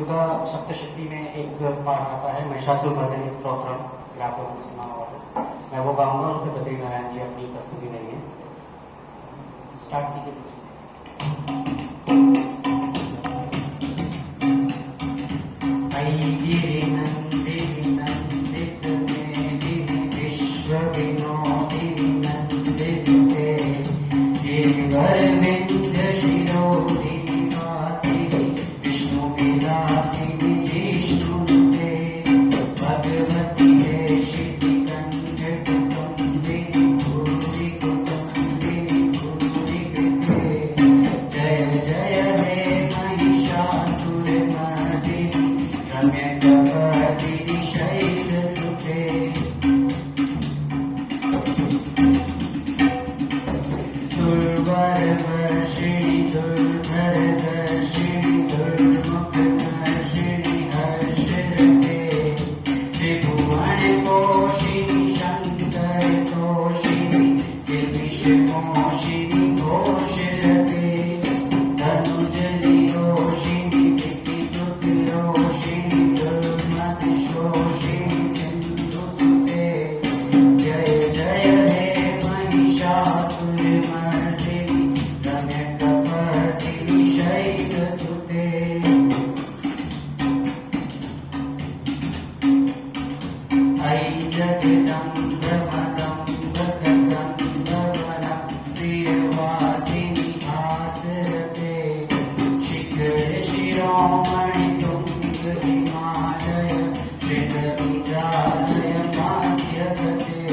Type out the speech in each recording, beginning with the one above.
दुर्गा सप्तशती में एक पाठ आता है महिषासुरमर्दिनी स्तोत्रम, अगर आप लोगों ने सुना होगा तो मैं वो गाऊंगा, उस पर बद्रीनारायण जी अपनी प्रस्तुति देंगे। स्टार्ट कीजिए। गिरिनंदिनी नंदित मेदिनी विश्व विनोदिनी नंदिते गिरिवर विंध्य शिरोधिनी वासिनी विष्णु विलासिनी जिष्णुते भगवती हेशिति कंठ कुटुंबिनी भूरि कुटुंबिनी भूरि कृते जय जय हे महिषासुरमर्दिनी रम्यकपर्दिनी शैलसुते सुरवरवर्षिणि दुर्धरदर्शिणि दुर्मुखदर्शिणि हर्षरते त्रिभुवनपोषिणि शङ्करतोषिणि गिरिशमोषिणि घोषरते धनुजनिरोषिणि दितिसुतरोषिणि दुर्मतिशोषिणि सिन्धुसुते जय जय हे महिषासुरमर्दिनी रम्यकपर्दिनी शैलसुते अयि जगदम्ब मदम्ब कदम्ब वनं प्रियवासिनि आसरते शिखर शिरोमणि तुंग हिमालय श्रितविजालय माध्यगते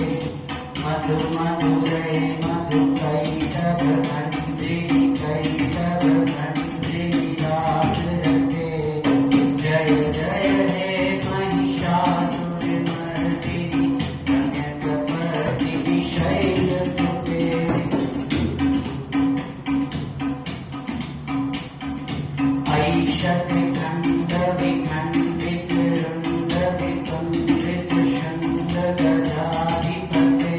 मधु मधुरै मधुकैटभ मञ्जिनि कैटभ मञ्जिनि रासरते जय जय हे महिषासुरमर्दिनी रम्यकपर्दिनी शैलसुते अयि शतखण्ड विखण्डित रुण्ड विकुण्डित शण्ड गजाधिपते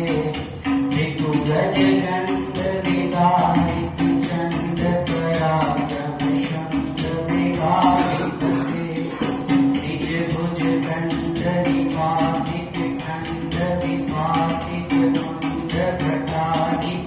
ऋतुगजगण्ड विदारित चण्ड पराक्रम शण्ड विहारिपते निज भुज दण्ड विपातित खण्ड विपातित मुण्ड घटाधिपते